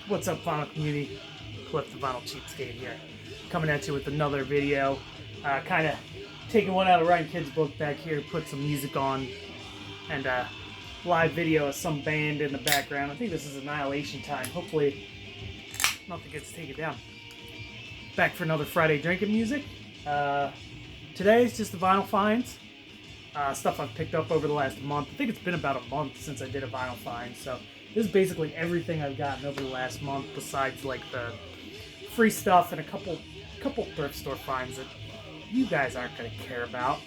What's up, vinyl community? Cliff the Vinyl Cheapskate here, coming at you with another video. Kind of taking one out of Ryan Kidd's book back here, put some music on, and live video of some band in the background. I think this is Annihilation Time. Hopefully nothing gets taken down. Back for another Friday drinking music. Today is just the vinyl finds. Stuff I've picked up over the last month. I think it's been about a month since I did a vinyl find, so this is basically everything I've gotten over the last month, besides like the free stuff and a couple thrift store finds that you guys aren't going to care about.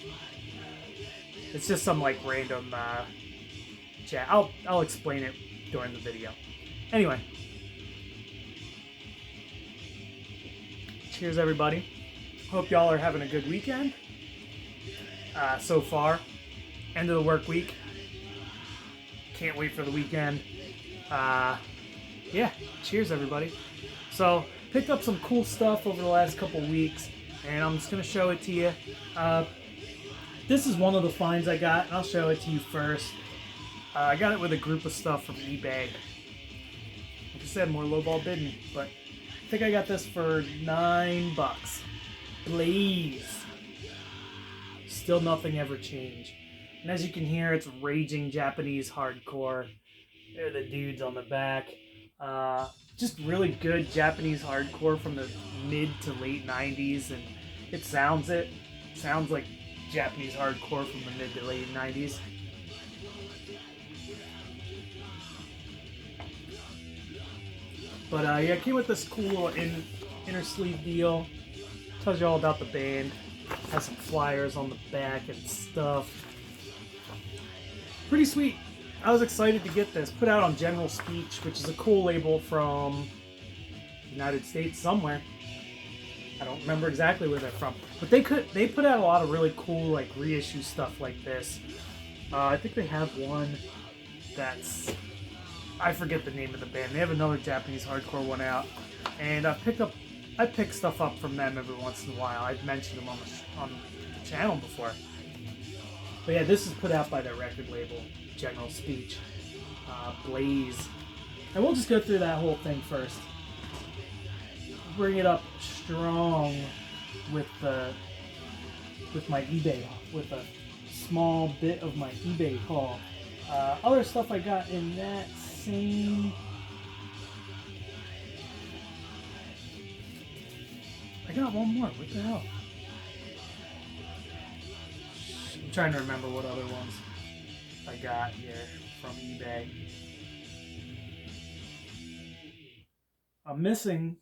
It's just some like random chat. I'll explain it during the video. Anyway, cheers everybody. Hope y'all are having a good weekend so far. End of the work week. Can't wait for the weekend. Yeah, cheers everybody. So, picked up some cool stuff over the last couple weeks, and I'm just going to show it to you. This is one of the finds I got, and I'll show it to you first. I got it with a group of stuff from eBay. Like I said, more lowball bidding, but I think I got this for $9. Blaze. Still nothing ever changed. And as you can hear, it's raging Japanese hardcore. They're the dudes on the back. Just really good Japanese hardcore from the mid to late 90s, and it sounds like Japanese hardcore from the mid to late 90s. But yeah, it came with this cool little inner sleeve deal. Tells you all about the band. Has some flyers on the back and stuff. Pretty sweet. I was excited to get this. Put out on General Speech, which is a cool label from the United States somewhere. I don't remember exactly where they're from. But they put out a lot of really cool like reissue stuff like this. I think they have one that's... I forget the name of the band. They have another Japanese hardcore one out. And I pick stuff up from them every once in a while. I've mentioned them on the channel before. But yeah, this is put out by their record label, General Speech, Blaze. And we'll just go through that whole thing first. Bring it up strong with my eBay, with a small bit of my eBay haul. Other stuff I got in that same... I got one more. What the hell? I'm trying to remember what other ones I got here from eBay. I'm missing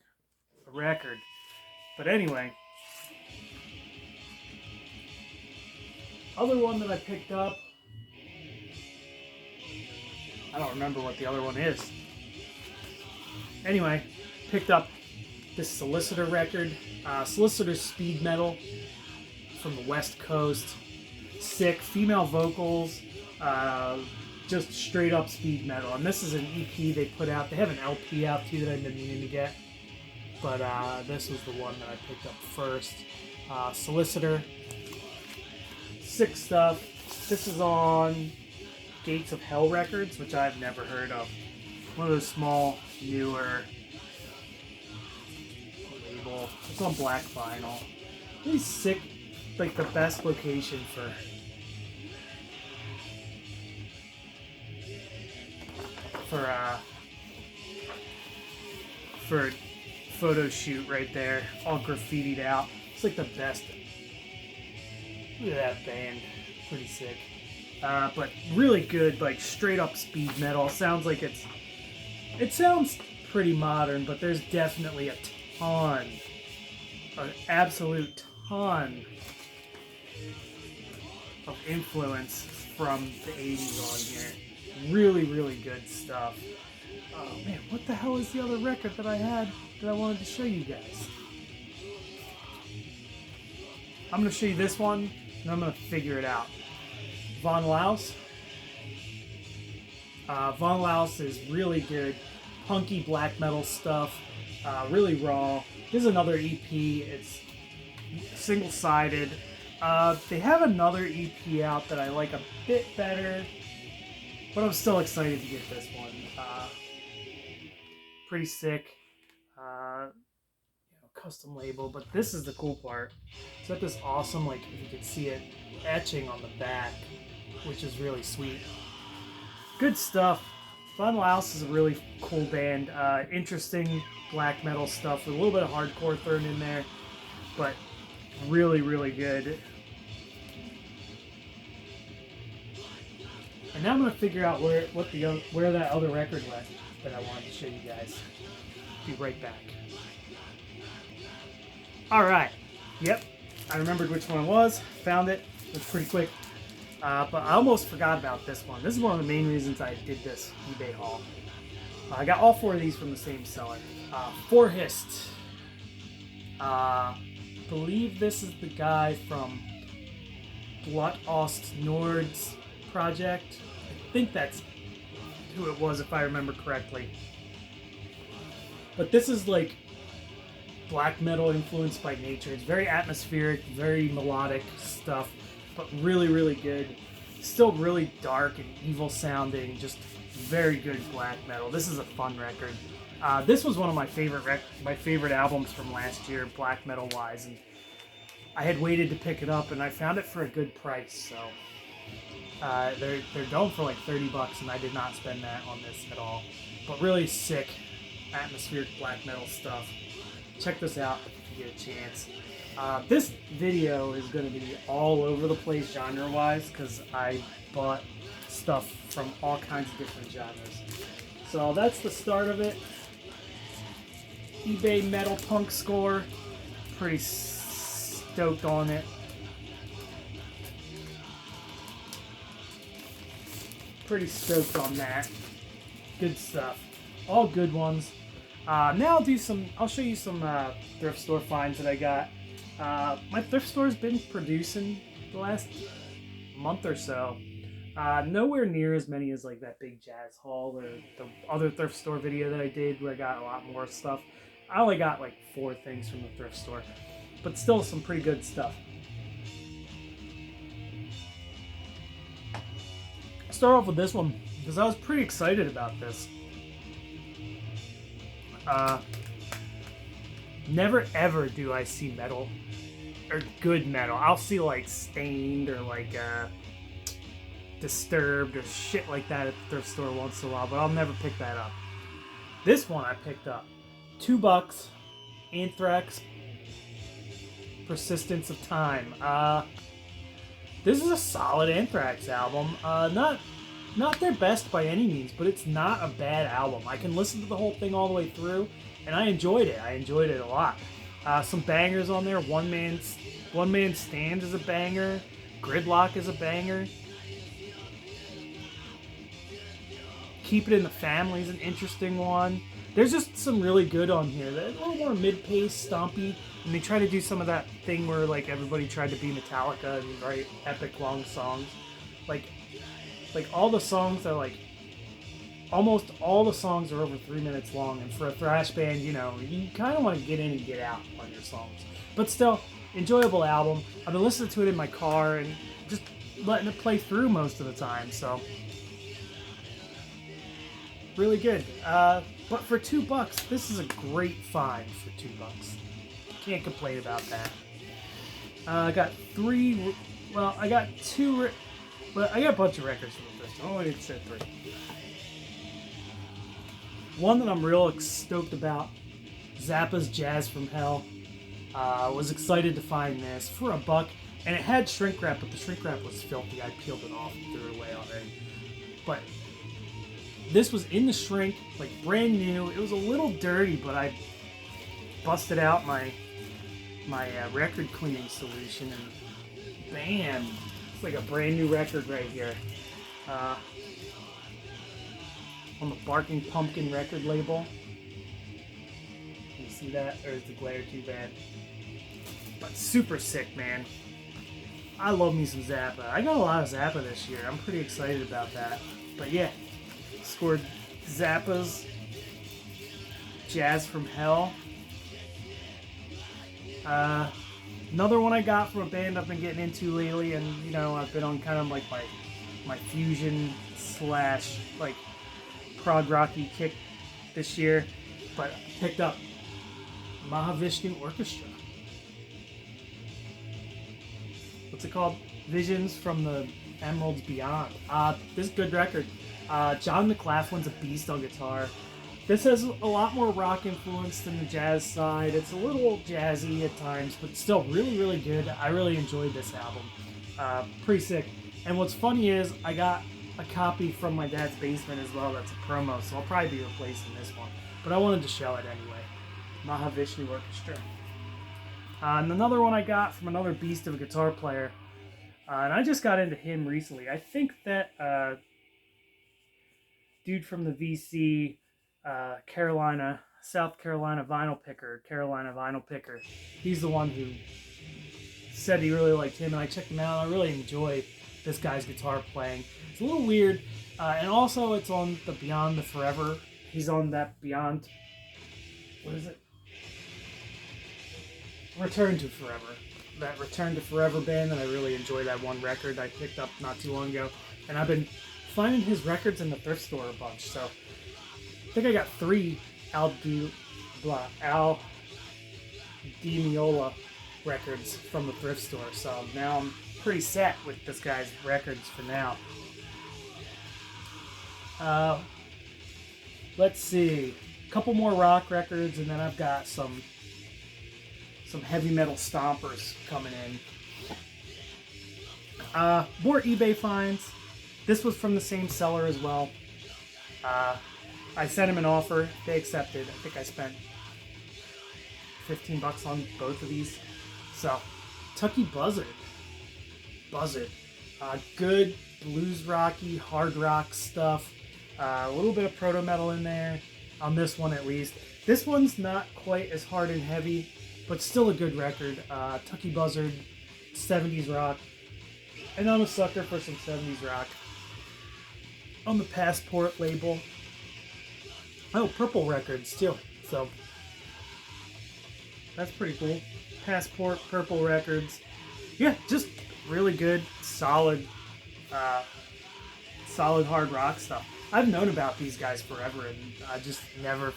a record. But anyway. Other one that I picked up. I don't remember what the other one is. Anyway, picked up this Solicitor record. Solicitor's speed metal from the West Coast. Sick female vocals, just straight up speed metal. And this is an EP they put out. They have an LP out too that I've been meaning to get, but this was the one that I picked up first. Solicitor, sick stuff. This is on Gates of Hell Records, which I've never heard of. One of those small, newer label. It's on black vinyl. Really sick. Like the best location for photo shoot right there, all graffitied out. It's like the best. Look at that band, pretty sick. But really good, like straight up speed metal. Sounds like it sounds pretty modern, but there's definitely a ton, an absolute ton of influence from the 80s on here. Really, really good stuff. Oh man, what the hell is the other record that I had that I wanted to show you guys? I'm going to show you this one, and I'm going to figure it out. Vonlaus. Vonlaus is really good. Punky black metal stuff. Really raw. Here's another EP. It's single-sided. They have another EP out that I like a bit better, but I'm still excited to get this one. pretty sick. Custom label, but this is the cool part. It's got this awesome, like, you can see it etching on the back, which is really sweet. Good stuff. Vonlaus is a really cool band. Interesting black metal stuff with a little bit of hardcore thrown in there, but really, really good. And now I'm gonna figure out where that other record went that I wanted to show you guys. Be right back. All right. Yep, I remembered which one it was. Found it. It was pretty quick. But I almost forgot about this one. This is one of the main reasons I did this eBay haul. I got all 4 of these from the same seller. Forhist. Believe this is the guy from Blått Nord's project. I think that's who it was, if I remember correctly. But this is like black metal influenced by nature. It's very atmospheric, very melodic stuff, but really, really good. Still really dark and evil sounding, just very good black metal. This is a fun record. This was one of my favorite albums from last year, black metal wise, and I had waited to pick it up, and I found it for a good price. So they're going for like $30, and I did not spend that on this at all. But really sick, atmospheric black metal stuff. Check this out if you get a chance. This video is going to be all over the place genre-wise because I bought stuff from all kinds of different genres. So that's the start of it. eBay Metal Punk score. Pretty stoked on it. Pretty stoked on that. Good stuff. All good ones. Now I'll show you some thrift store finds that I got. My thrift store's been producing the last month or so. Nowhere near as many as like that big jazz haul or the other thrift store video that I did where I got a lot more stuff. I only got like 4 things from the thrift store, but still some pretty good stuff. I'll start off with this one because I was pretty excited about this. Never ever do I see metal, or good metal. I'll see like Stained or like Disturbed or shit like that at the thrift store once in a while, but I'll never pick that up. This one I picked up. $2. Anthrax, Persistence of Time. This is a solid Anthrax album. Not their best by any means, but it's not a bad album. I can listen to the whole thing all the way through, and I enjoyed it. I enjoyed it a lot. Some bangers on there. One Man Stand is a banger. Gridlock is a banger. Keep It in the Family is an interesting one. There's just some really good on here. They're a little more mid-pace, stompy, and they try to do some of that thing where like everybody tried to be Metallica and write epic long songs. Like all the songs are like, almost all the songs are over 3 minutes long, and for a thrash band, you know, you kind of want to get in and get out on your songs. But still, enjoyable album. I've been listening to it in my car and just letting it play through most of the time, so really good. But for $2, this is a great find for $2. Can't complain about that. I got I got a bunch of records from the first one. I only said 3. One that I'm real stoked about, Zappa's Jazz from Hell. Was excited to find this for $1, and it had shrink wrap, but the shrink wrap was filthy. I peeled it off and threw it away already. But this was in the shrink, like brand new. It was a little dirty, but I busted out my record cleaning solution, and bam, it's like a brand new record right here. On the Barking Pumpkin record label. Can you see that? Or is the glare too bad? But super sick, man. I love me some Zappa. I got a lot of Zappa this year. I'm pretty excited about that. But yeah, scored Zappa's Jazz from Hell. Another one I got from a band I've been getting into lately, and you know, I've been on kind of like my fusion / like prog rocky kick this year. But I picked up Mahavishnu Orchestra. What's it called? Visions from the Emeralds Beyond. This is a good record. John McLaughlin's a beast on guitar. This has a lot more rock influence than the jazz side. It's a little jazzy at times, but still really, really good. I really enjoyed this album. Pretty sick. And what's funny is I got a copy from my dad's basement as well. That's a promo, so I'll probably be replacing this one. But I wanted to show it anyway. Mahavishnu Orchestra. And another one I got from another beast of a guitar player. And I just got into him recently. I think that dude from the VC, South Carolina vinyl picker, he's the one who said he really liked him, and I checked him out. I really enjoy this guy's guitar playing. It's a little weird, and also it's on the Beyond the Forever. He's on that Beyond, what is it? Return to Forever. That Return to Forever band, and I really enjoy that one record I picked up not too long ago. And I've been finding his records in the thrift store a bunch, so I think I got 3 Al Di Meola records from the thrift store, so now I'm pretty set with this guy's records for now. Let's see, a couple more rock records, and then I've got some heavy metal stompers coming in. More eBay finds. This was from the same seller as well. I sent him an offer. They accepted. I think I spent $15 on both of these. So, Tucky Buzzard. Good blues rocky, hard rock stuff. A little bit of proto metal in there. On this one at least. This one's not quite as hard and heavy, but still a good record. Tucky Buzzard, 70s rock. And I'm a sucker for some 70s rock. On the Passport label. Oh, Purple Records too. So that's pretty cool. Passport, Purple Records. Yeah, just really good, solid hard rock stuff. I've known about these guys forever, and I just never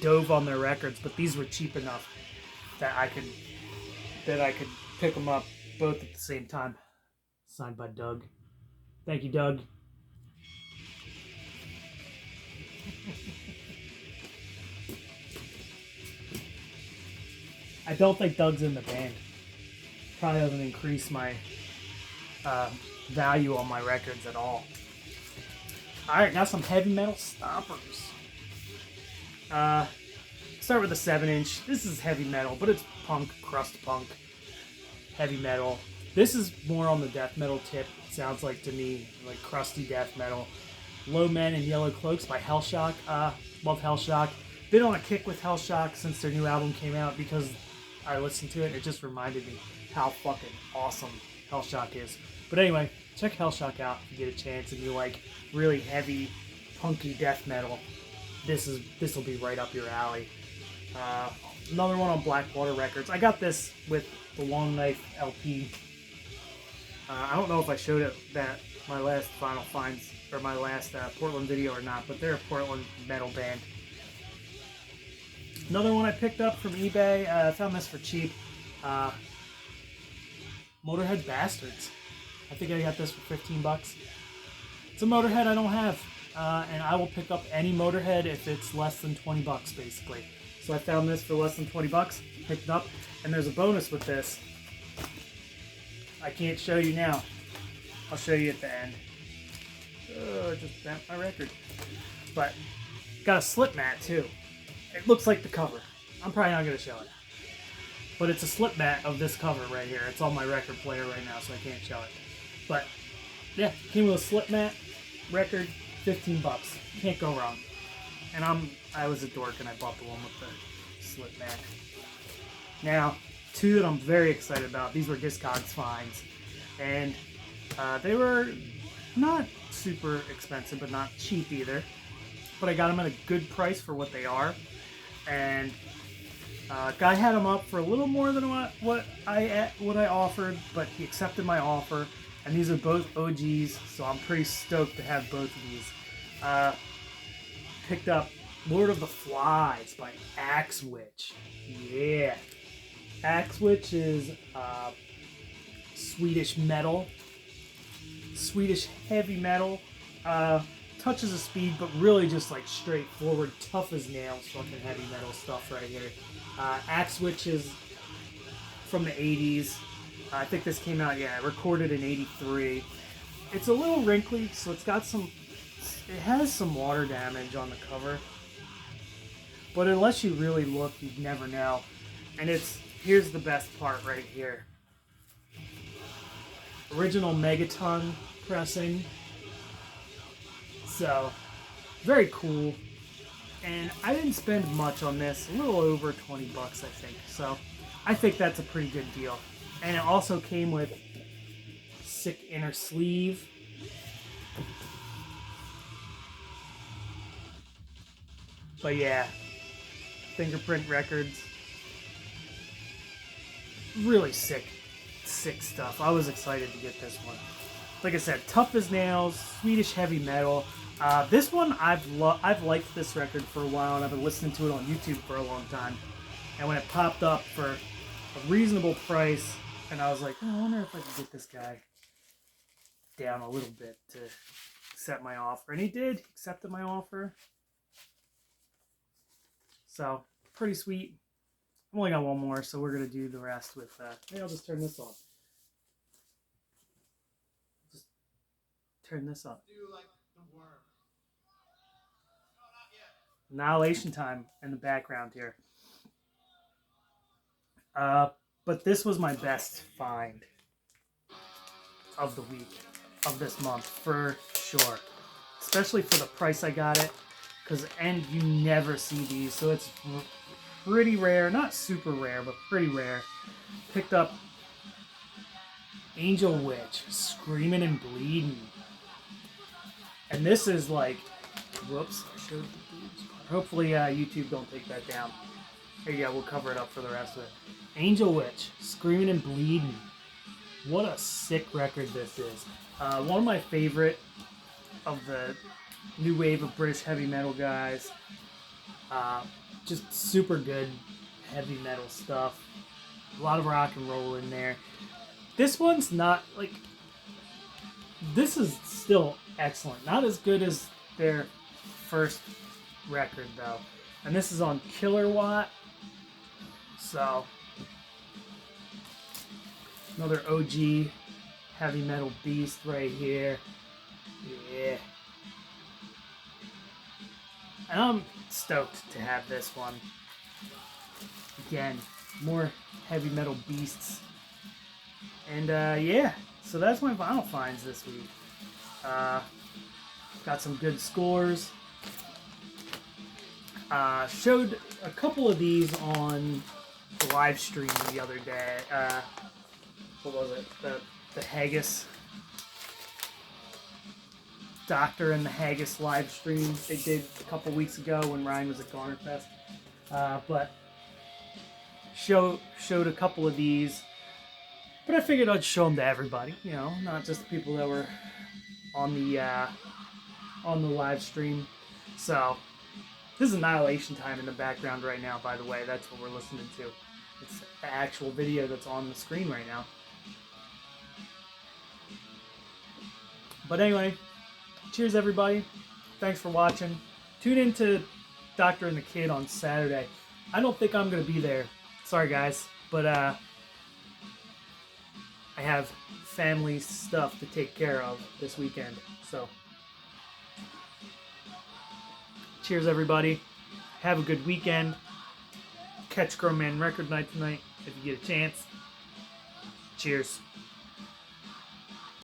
dove on their records. But these were cheap enough that I could pick them up both at the same time. Signed by Doug. Thank you, Doug. I don't think Doug's in the band. Probably doesn't increase my value on my records at all. Alright, got some heavy metal stompers. Start with a 7-inch. This is heavy metal, but it's punk, crust punk, heavy metal. This is more on the death metal tip, it sounds like to me, like crusty death metal. Low Men in Yellow Cloaks by Hellshock. Love Hellshock. Been on a kick with Hellshock since their new album came out because I listened to it and it just reminded me how fucking awesome Hellshock is. But anyway, check Hellshock out if you get a chance and you like really heavy, punky death metal. This will be right up your alley. Another one on Blackwater Records. I got this with the Long Knife LP. I don't know if I showed it that my last Final Finds or my last Portland video or not, but they're a Portland metal band. Another one I picked up from eBay. I found this for cheap. Motorhead Bastards. I think I got this for $15. It's a Motorhead I don't have, and I will pick up any Motorhead if it's less than $20, basically. So I found this for less than $20, picked it up, and there's a bonus with this. I can't show you now. I'll show you at the end. Oh, I just bent my record. But got a slip mat too. It looks like the cover. I'm probably not going to show it. But it's a slip mat of this cover right here. It's on my record player right now, so I can't show it. But yeah, came with a slip mat, record, $15. Can't go wrong. And I was a dork and I bought the one with the slip mat. Now, two that I'm very excited about. These were Discogs finds. And they were not super expensive, but not cheap either. But I got them at a good price for what they are. And guy had them up for a little more than what I offered, but he accepted my offer. And these are both OGs, so I'm pretty stoked to have both of these. Picked up Lord of the Flies by Axe Witch. Yeah. Axe Witch is Swedish metal. Swedish heavy metal. Touches of speed, but really just like straightforward, tough as nails fucking heavy metal stuff right here. Axe Witch is from the 80s. I think this came out, recorded in 83. It's a little wrinkly, so it has some water damage on the cover. But unless you really look, you'd never know. And here's the best part right here. Original Megaton pressing. So, very cool. And I didn't spend much on this, a little over 20 bucks I think. So, I think that's a pretty good deal. And it also came with sick inner sleeve. But yeah, Fingerprint Records. Really sick stuff. I was excited to get this one. Like I said, tough as nails, Swedish heavy metal. This one, I've liked this record for a while, and I've been listening to it on YouTube for a long time. And when it popped up for a reasonable price, and I was like, I wonder if I can get this guy down a little bit to accept my offer. And he did. He accepted my offer. So, pretty sweet. I've only got one more, so we're going to do the rest with... maybe I'll just turn this on. Just turn this on. Do like the worm. No, not yet. Annihilation Time in the background here. But this was my best find of the week, of this month, for sure. Especially for the price I got it. And you never see these, so it's pretty rare. Not super rare, but pretty rare. Picked up Angel Witch, Screaming and Bleeding. And this is like, whoops, I showed the boobs. Hopefully YouTube don't take that down. There you go, we'll cover it up for the rest of it. Angel Witch, Screaming and Bleeding. What a sick record this is. One of my favorite of the new wave of British heavy metal guys. Just super good heavy metal stuff. A lot of rock and roll in there. This one's not like... This is still excellent. Not as good as their first record though. And this is on Kilowatt. So, another OG heavy metal beast right here. Yeah. And I'm stoked to have this one. Again, more heavy metal beasts. And yeah, so that's my vinyl finds this week. Got some good scores. Showed a couple of these on the live stream the other day. What was it? The Haggis. Doctor and the Haggis live stream they did a couple weeks ago when Ryan was at Garner Fest. But showed a couple of these. But I figured I'd show them to everybody, you know, not just the people that were on the live stream. So this is Annihilation Time in the background right now, by the way. That's what we're listening to. It's the actual video that's on the screen right now. But anyway, cheers everybody. Thanks for watching. Tune in to Doctor and the Kid on Saturday. I don't think I'm going to be there. Sorry guys, but I have family stuff to take care of this weekend. So, cheers everybody. Have a good weekend. Catch Grown Man Record Night tonight if you get a chance. Cheers.